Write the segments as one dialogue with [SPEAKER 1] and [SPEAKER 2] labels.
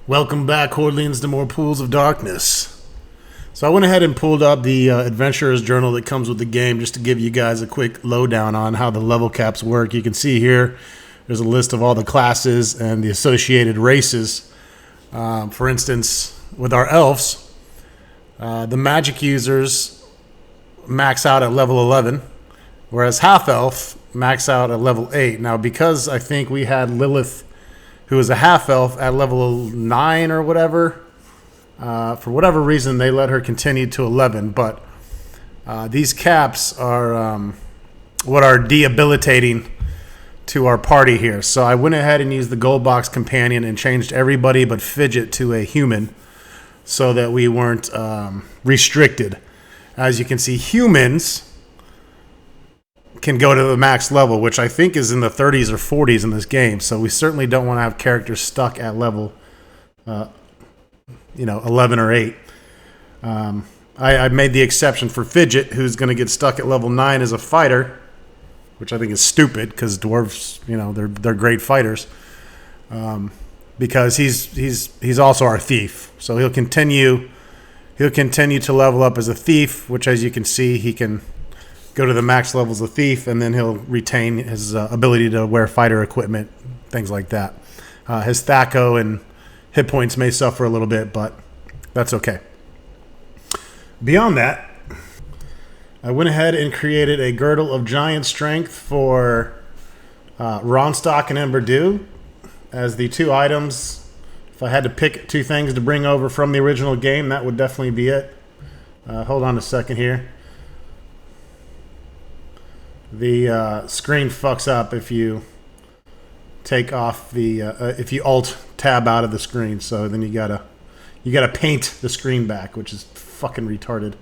[SPEAKER 1] Welcome back, Hordlians, to more Pools of Darkness. So I went ahead and pulled up the Adventurer's Journal that comes with the game just to give you guys a quick lowdown on how the level caps work. You can see here there's a list of all the classes and the associated races. For instance, with our elves, the magic users max out at level 11, whereas half-elf max out at level 8. Now, because I think we had Lilith, who is a half-elf, at level 9 or whatever, for whatever reason, they let her continue to 11. But these caps are what are debilitating to our party here. So I went ahead and used the gold box companion and changed everybody but Fidget to a human so that we weren't restricted. As you can see, humans can go to the max level, which I think is in the 30s or 40s in this game. So we certainly don't want to have characters stuck at level 11 or 8. I made the exception for Fidget, who's going to get stuck at level 9 as a fighter, which I think is stupid because dwarves, they're great fighters. Because he's also our thief, so he'll continue to level up as a thief, which, as you can see, he can go to the max levels of thief, and then he'll retain his ability to wear fighter equipment, things like that. His Thaco and hit points may suffer a little bit, but that's okay. Beyond that, I went ahead and created a Girdle of Giant Strength for Ronstock and Ember Dew as the two items. If I had to pick two things to bring over from the original game, that would definitely be it. Hold on a second here. The screen fucks up if you take off the if you alt tab out of the screen, so then you gotta paint the screen back, which is fucking retarded.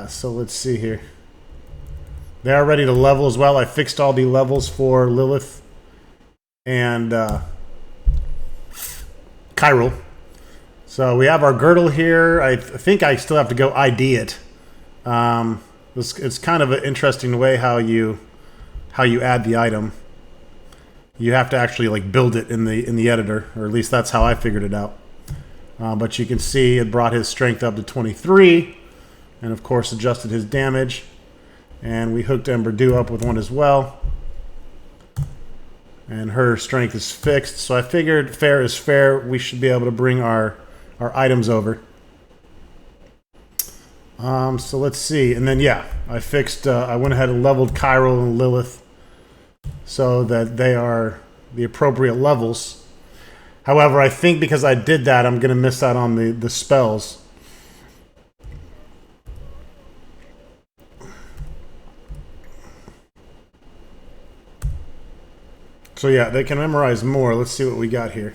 [SPEAKER 1] So let's see here. They are ready to level as well. I fixed all the levels for Lilith and Chiral. So we have our girdle here. I think I still have to go ID it. It's kind of an interesting way how you add the item. You have to actually build it in the editor, or at least that's how I figured it out. But you can see it brought his strength up to 23, and of course adjusted his damage. And we hooked Ember Dew up with one as well, and her strength is fixed. So I figured fair is fair. We should be able to bring our items over. So let's see. And then, I fixed, I went ahead and leveled Chiral and Lilith so that they are the appropriate levels. However, I think because I did that, I'm going to miss out on the spells. So they can memorize more. Let's see what we got here.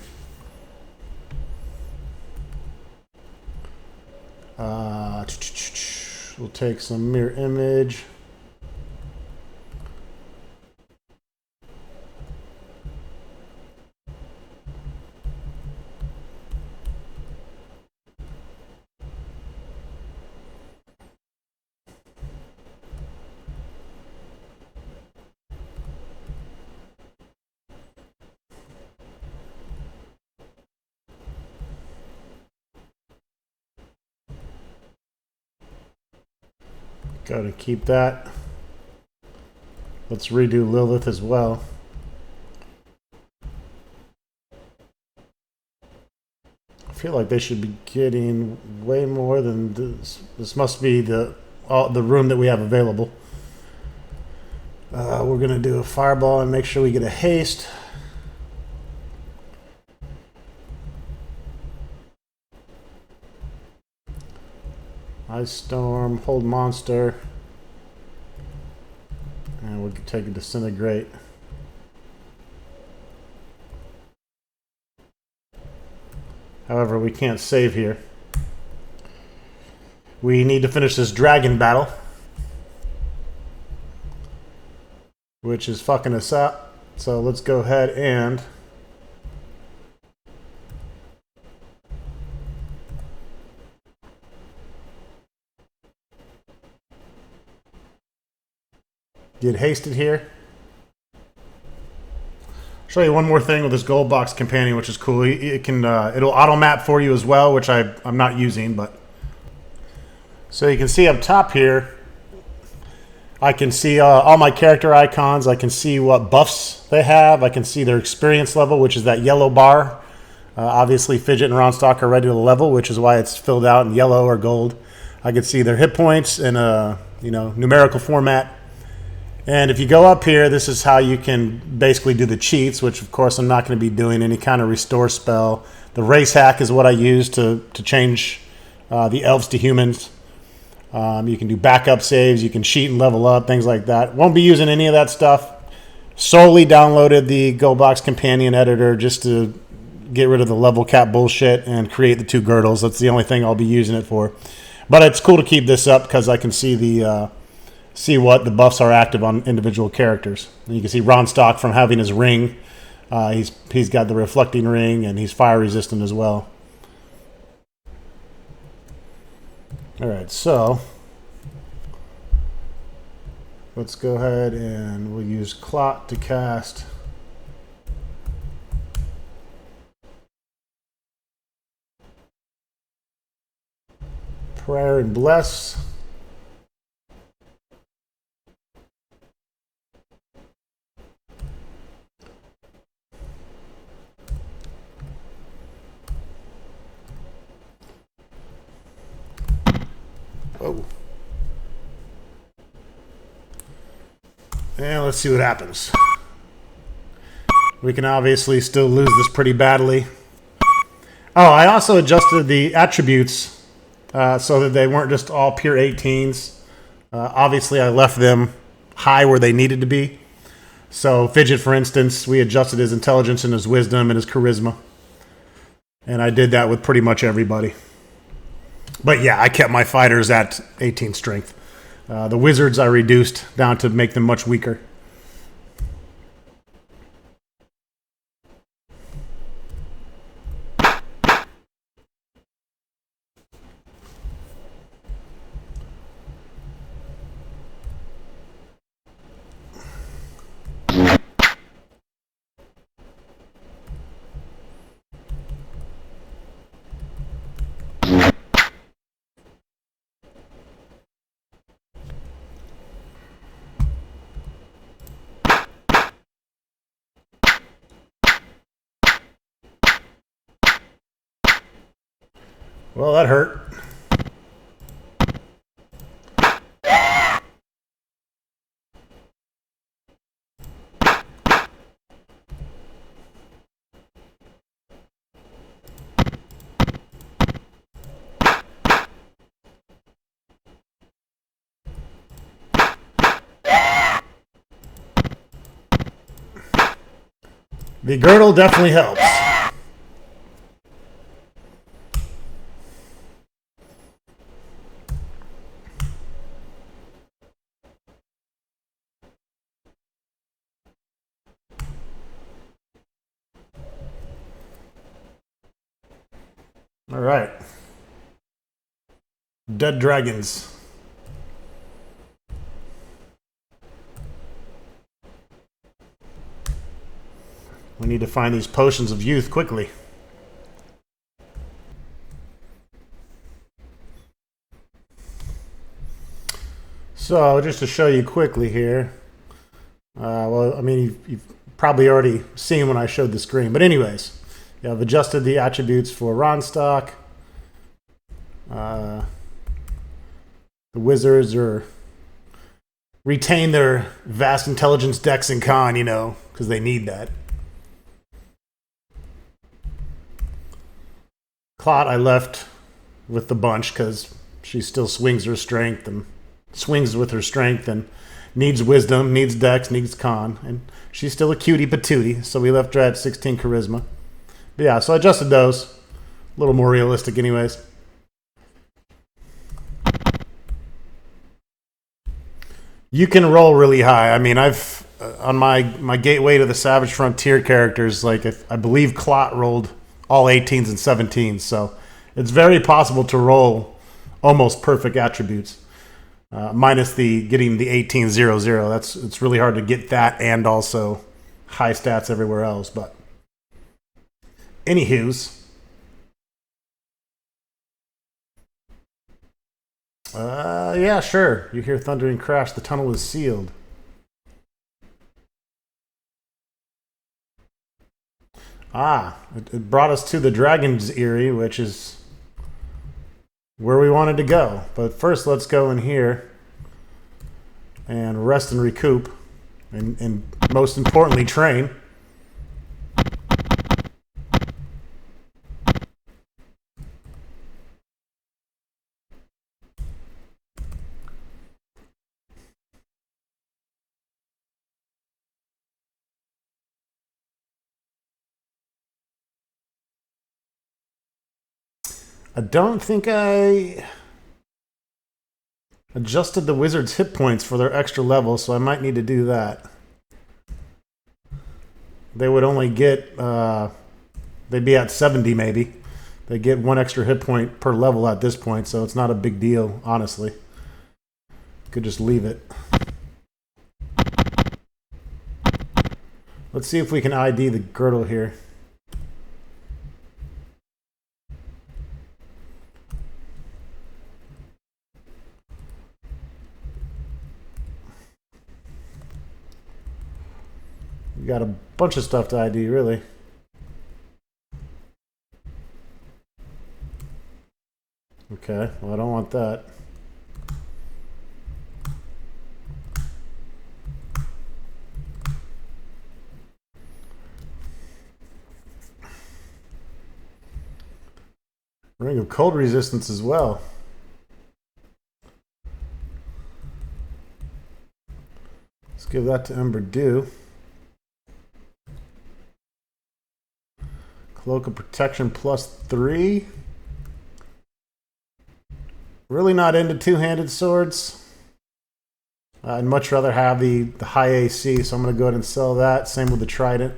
[SPEAKER 1] We'll take some mirror image. Got to keep that. Let's redo Lilith as well. I feel like they should be getting way more than this. This must be the room that we have available. We're going to do a fireball and make sure we get a haste. Ice Storm, hold monster, and we'll take a disintegrate. However, we can't save here. We need to finish this dragon battle, which is fucking us up. So let's go ahead and get hasted here. Show you one more thing with this gold box companion, which is cool. It can it'll auto map for you as well, which I'm not using, but so you can see up top here. I can see all my character icons. I can see what buffs they have. I can see their experience level, which is that yellow bar. Obviously, Fidget and Ronstock are ready to level, which is why it's filled out in yellow or gold. I can see their hit points in a numerical format. And if you go up here, this is how you can basically do the cheats, which of course I'm not going to be doing any kind of restore spell. The race hack is what I use to change the elves to humans. You can do backup saves, you can cheat and level up, things like that. Won't be using any of that stuff. Solely downloaded the Gold Box Companion Editor just to get rid of the level cap bullshit and create the 2 girdles. That's the only thing I'll be using it for. But it's cool to keep this up because I can see the see what the buffs are active on individual characters. And you can see Ronstock from having his ring. He's got the reflecting ring and he's fire resistant as well. All right, so let's go ahead and we'll use Clot to cast Prayer and Bless. Oh. And let's see what happens. We can obviously still lose this pretty badly. Oh, I also adjusted the attributes so that they weren't just all pure 18s. Obviously, I left them high where they needed to be. So Fidget, for instance, we adjusted his intelligence and his wisdom and his charisma. And I did that with pretty much everybody. But yeah, I kept my fighters at 18 strength. The wizards I reduced down to make them much weaker. Well, that hurt. The girdle definitely helps. All right. Dead dragons. We need to find these potions of youth quickly. So, just to show you quickly here. Well, I mean, you've probably already seen when I showed the screen. But anyways, yeah, I've adjusted the attributes for Ronstock. The wizards retain their vast intelligence, dex, and con, because they need that. Clot I left with the bunch because she still swings with her strength and needs wisdom, needs dex, needs con, and she's still a cutie patootie, so we left her at 16 charisma. But yeah, so I adjusted those. A little more realistic anyways. You can roll really high. I mean, I've on my gateway to the Savage Frontier characters, like I believe Clot rolled all 18s and 17s, so it's very possible to roll almost perfect attributes, minus getting the 18-0-0. It's really hard to get that and also high stats everywhere else. But anywho's, yeah, sure. You hear thundering crash. The tunnel is sealed. Ah, it brought us to the Dragon's Aerie, which is where we wanted to go. But first, let's go in here and rest and recoup, and most importantly, train. I don't think I adjusted the wizard's hit points for their extra level, so I might need to do that. They would only get, they'd be at 70 maybe. They get 1 extra hit point per level at this point, so it's not a big deal, honestly. Could just leave it. Let's see if we can ID the girdle here. We got a bunch of stuff to ID, really. Okay, well, I don't want that. Ring of cold resistance as well. Let's give that to Ember Dew. Cloak of protection +3. Really not into two-handed swords. I'd much rather have the high AC, so I'm going to go ahead and sell that. Same with the trident.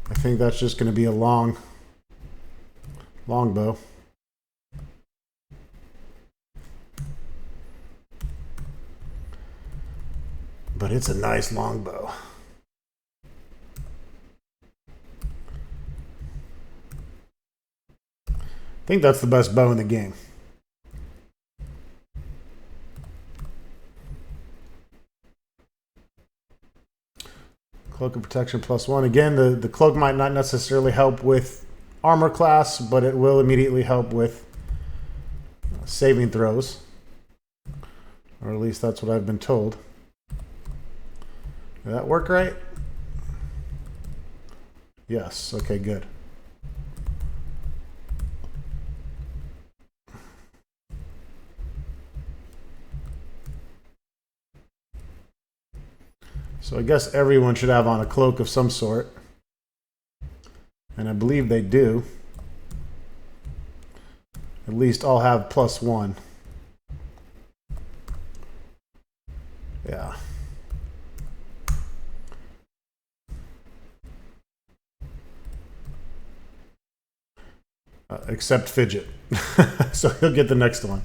[SPEAKER 1] I think that's just going to be a long bow. But it's a nice long bow. I think that's the best bow in the game. Cloak of protection +1. Again, the cloak might not necessarily help with armor class, but it will immediately help with saving throws. Or at least that's what I've been told. Did that work right? Yes. Okay, good. So I guess everyone should have on a cloak of some sort. And I believe they do. At least all have +1. Yeah. Except Fidget. So he'll get the next one.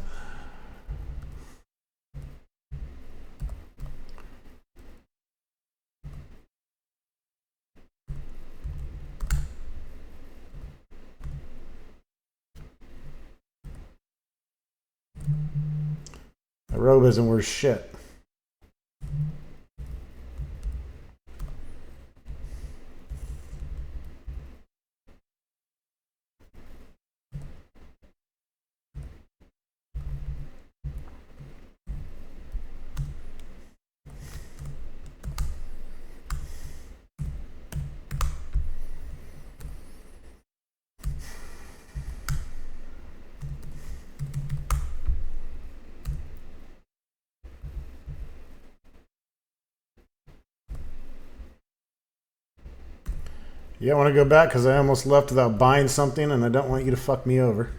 [SPEAKER 1] The robe isn't worth shit. Yeah, I want to go back because I almost left without buying something, and I don't want you to fuck me over.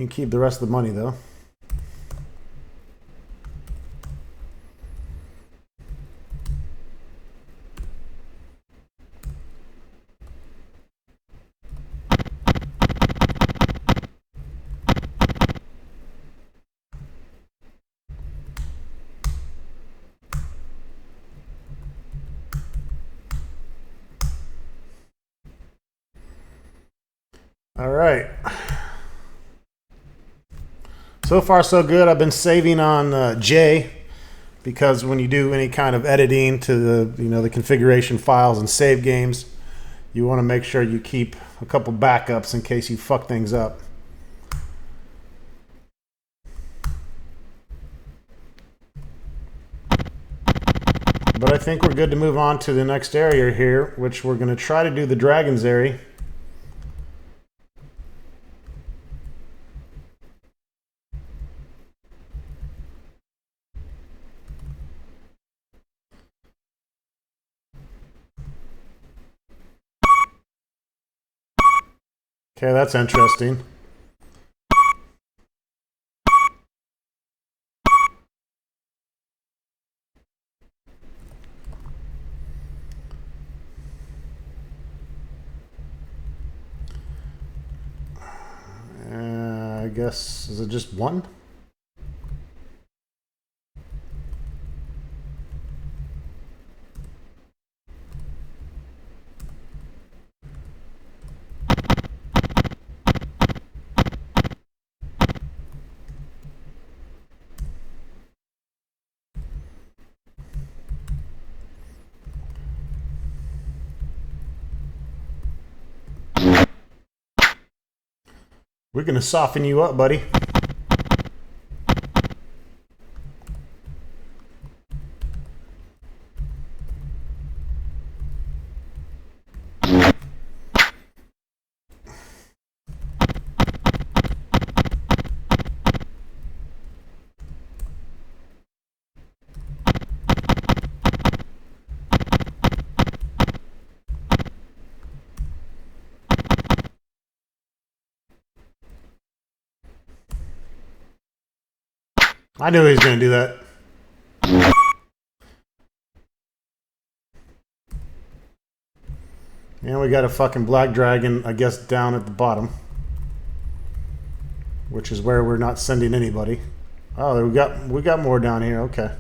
[SPEAKER 1] You can keep the rest of the money, though. All right. So far, so good. I've been saving on J, because when you do any kind of editing to the configuration files and save games, you want to make sure you keep a couple backups in case you fuck things up. But I think we're good to move on to the next area here, which we're going to try to do the Dragon's Aerie. Okay, that's interesting. I guess, is it just one? We're going to soften you up, buddy. I knew he was going to do that. And we got a fucking black dragon, I guess, down at the bottom, which is where we're not sending anybody. Oh, we got more down here. Okay.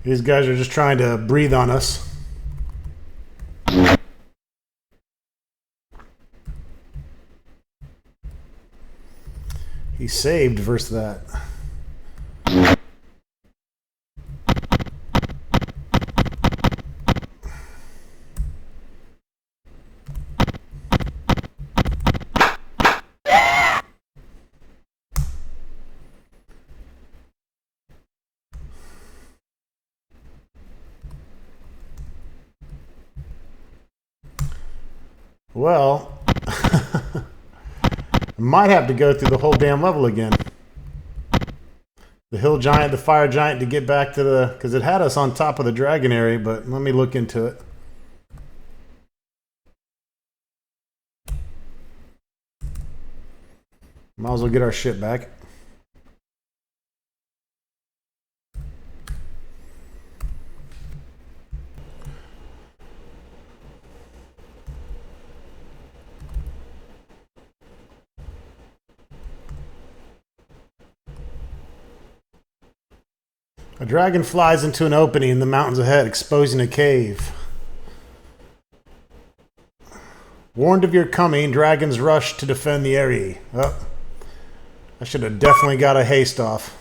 [SPEAKER 1] These guys are just trying to breathe on us. He saved versus that. Well, I might have to go through the whole damn level again. The hill giant, the fire giant, to get back to the... Because it had us on top of the dragon area, but let me look into it. Might as well get our shit back. A dragon flies into an opening in the mountains ahead, exposing a cave. Warned of your coming, dragons rush to defend the Aerie. Oh, I should have definitely got a haste off.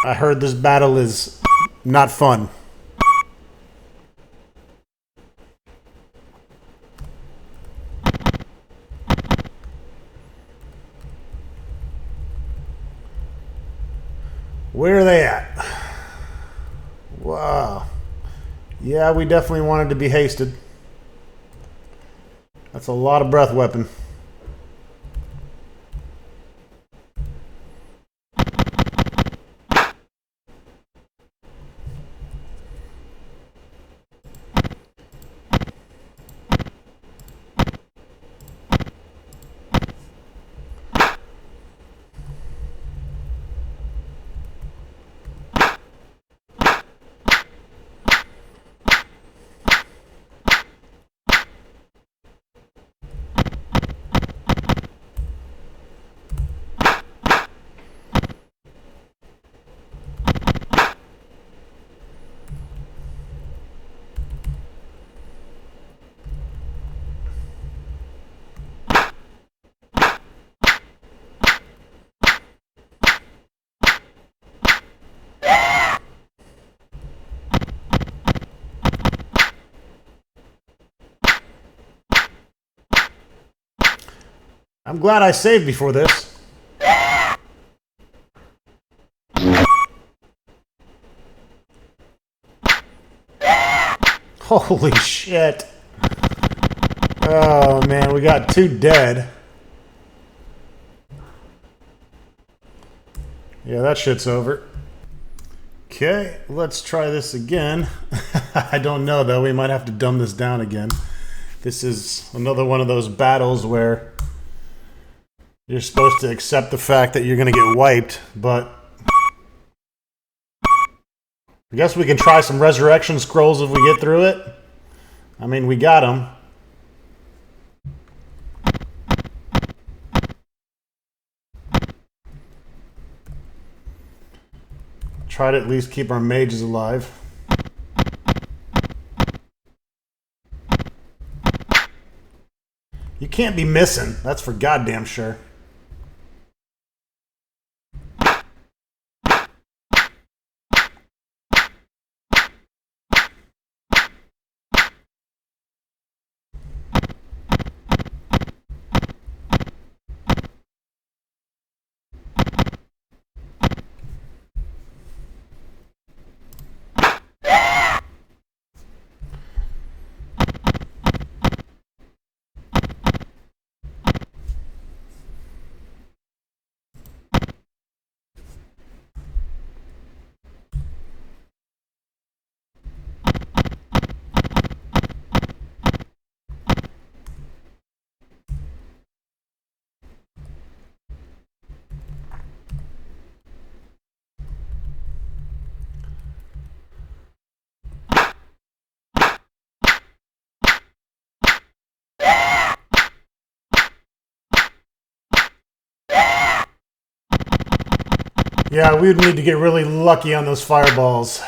[SPEAKER 1] I heard this battle is not fun. Where are they at? Wow. Yeah, we definitely wanted to be hasted. That's a lot of breath weapon. I'm glad I saved before this. Holy shit. Oh man, we got 2 dead. Yeah, that shit's over. Okay, let's try this again. I don't know though, we might have to dumb this down again. This is another one of those battles where you're supposed to accept the fact that you're going to get wiped, but I guess we can try some resurrection scrolls if we get through it. I mean, we got them. Try to at least keep our mages alive. You can't be missing. That's for goddamn sure. Yeah, we would need to get really lucky on those fireballs.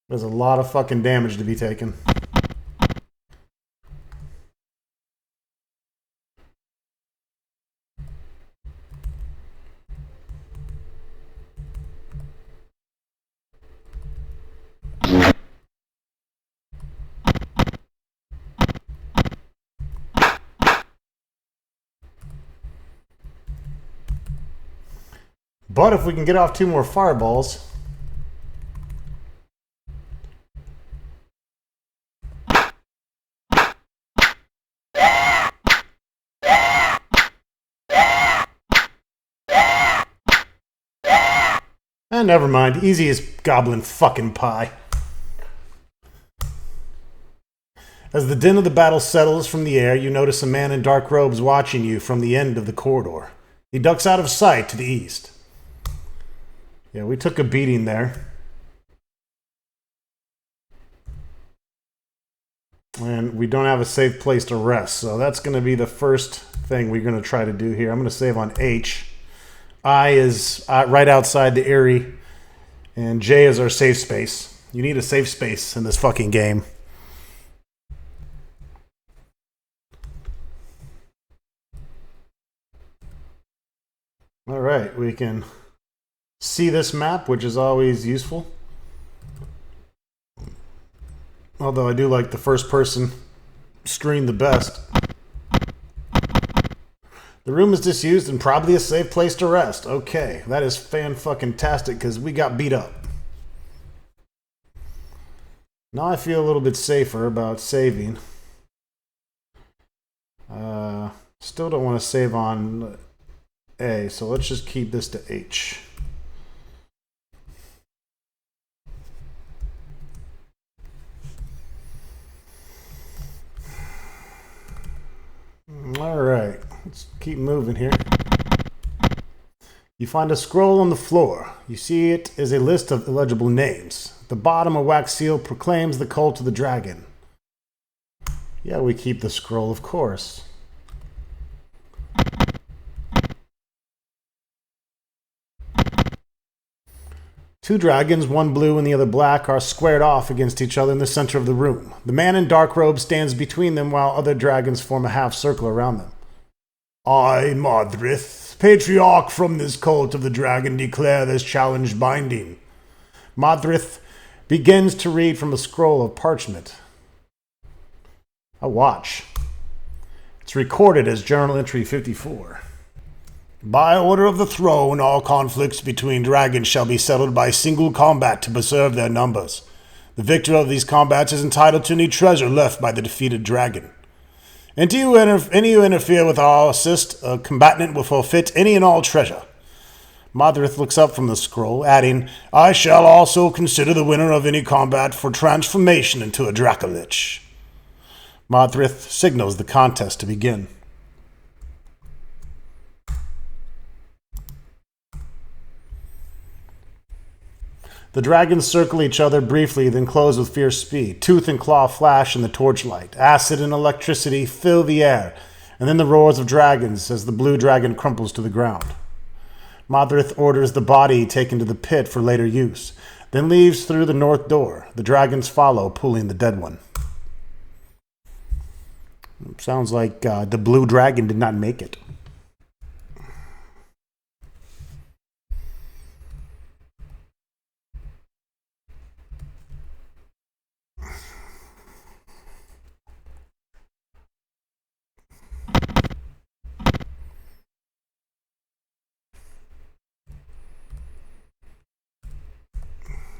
[SPEAKER 1] There's a lot of fucking damage to be taken. But if we can get off 2 more fireballs... never mind. Easy as goblin fucking pie. As the din of the battle settles from the air, you notice a man in dark robes watching you from the end of the corridor. He ducks out of sight to the east. Yeah, we took a beating there. And we don't have a safe place to rest. So that's going to be the first thing we're going to try to do here. I'm going to save on H. I is right outside the Aerie. And J is our safe space. You need a safe space in this fucking game. All right, we can see this map, which is always useful. Although I do like the first person screen the best. The room is disused and probably a safe place to rest. Okay, that is fan-fucking-tastic because we got beat up. Now I feel a little bit safer about saving. Still don't want to save on A, so let's just keep this to H. All right, let's keep moving here. You find a scroll on the floor. You see it is a list of illegible names. At the bottom, a wax seal proclaims the cult of the dragon. Yeah, we keep the scroll, of course. Two dragons, one blue and the other black, are squared off against each other in the center of the room. The man in dark robes stands between them while other dragons form a half circle around them. I, Modrith, patriarch from this cult of the dragon, declare this challenge binding. Modrith begins to read from a scroll of parchment. A watch. It's recorded as Journal Entry 54. By order of the throne, all conflicts between dragons shall be settled by single combat to preserve their numbers. The victor of these combats is entitled to any treasure left by the defeated dragon. Any who interfere with our assist, a combatant will forfeit any and all treasure. Modrith looks up from the scroll, adding, I shall also consider the winner of any combat for transformation into a Dracolich. Modrith signals the contest to begin. The dragons circle each other briefly, then close with fierce speed. Tooth and claw flash in the torchlight. Acid and electricity fill the air, and then the roars of dragons as the blue dragon crumples to the ground. Modrith orders the body taken to the pit for later use, then leaves through the north door. The dragons follow, pulling the dead one. Sounds like the blue dragon did not make it.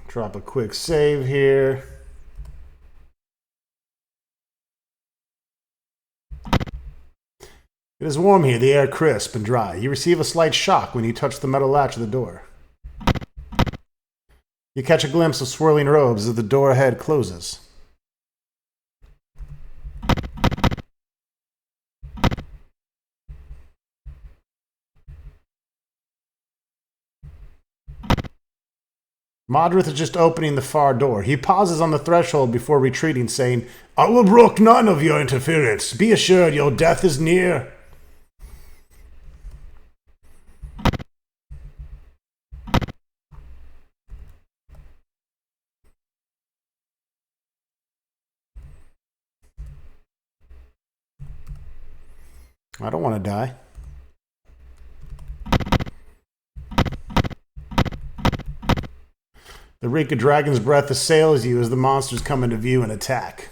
[SPEAKER 1] Drop a quick save here. It is warm here, the air crisp and dry. You receive a slight shock when you touch the metal latch of the door. You catch a glimpse of swirling robes as the door ahead closes. Modrith is just opening the far door. He pauses on the threshold before retreating, saying, I will brook none of your interference. Be assured your death is near. I don't want to die. The reek of dragon's breath assails you as the monsters come into view and attack.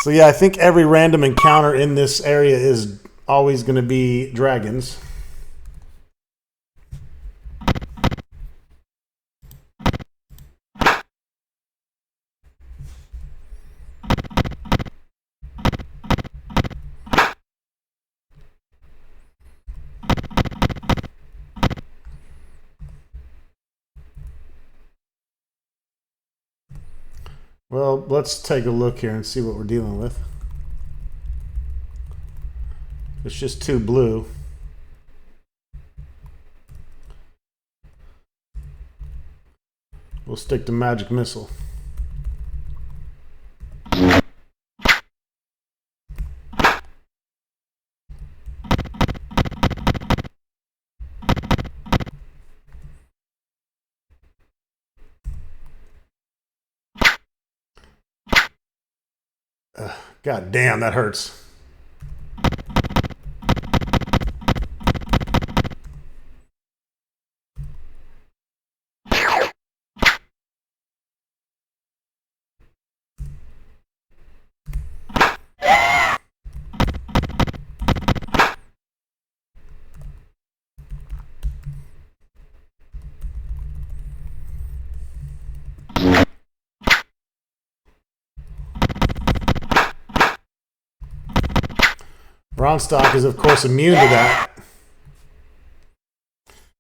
[SPEAKER 1] So yeah, I think every random encounter in this area is always going to be dragons. Well, let's take a look here and see what we're dealing with. It's just two blue. We'll stick to magic missile. God damn, that hurts. Ronstock is, of course, immune to that.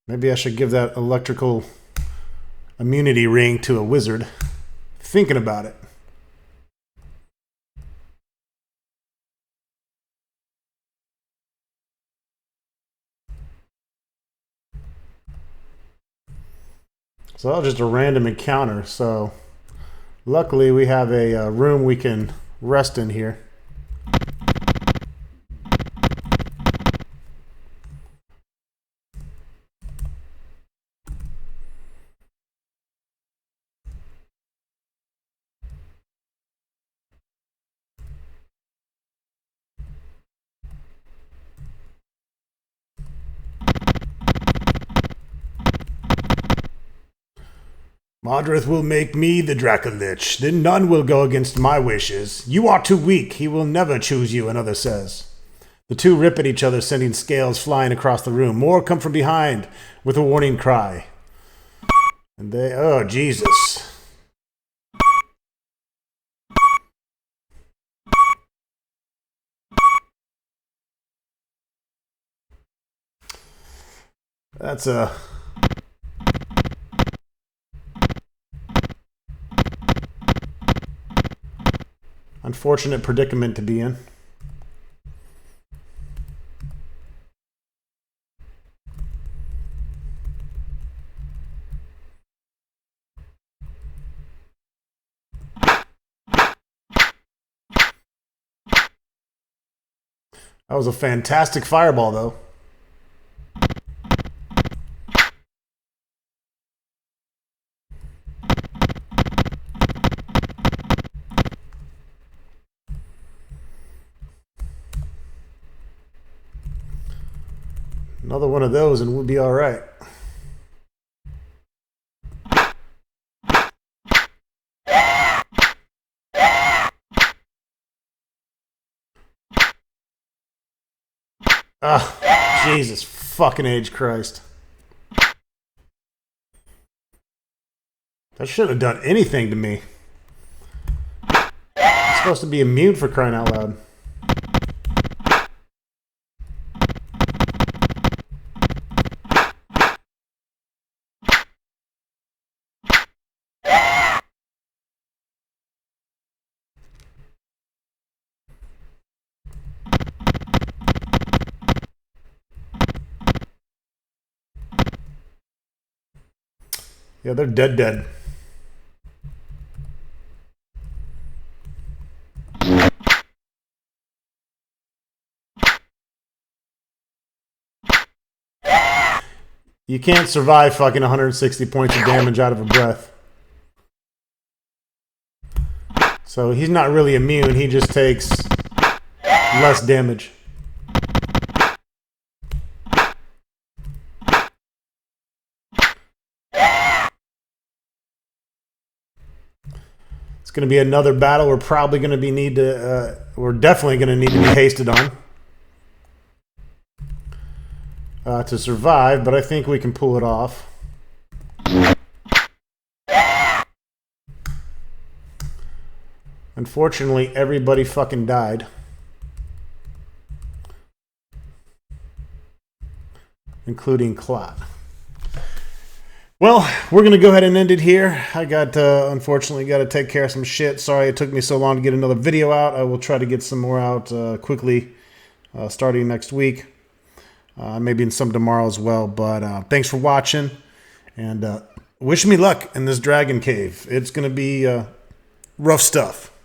[SPEAKER 1] Maybe I should give that electrical immunity ring to a wizard. Thinking about it. So that was just a random encounter. So luckily we have a room we can rest in here. Modrith will make me the Dracolich. Then none will go against my wishes. You are too weak. He will never choose you, another says. The two rip at each other, sending scales flying across the room. More come from behind with a warning cry. And they... Oh, Jesus. That's a... unfortunate predicament to be in. That was a fantastic fireball, though. Another one of those and we'll be all right. Ah, Jesus fucking H Christ. That shouldn't have done anything to me. I'm supposed to be immune, for crying out loud. Yeah, they're dead. You can't survive fucking 160 points of damage out of a breath. So he's not really immune, he just takes less damage. It's going to be another battle we're probably going to be we're definitely going to need to be hasted on to survive, but I think we can pull it off. Unfortunately, everybody fucking died. Including Clot. Well, we're going to go ahead and end it here. I unfortunately got to take care of some shit. Sorry it took me so long to get another video out. I will try to get some more out quickly starting next week. Maybe in some tomorrow as well. But thanks for watching. And wish me luck in this dragon cave. It's going to be rough stuff.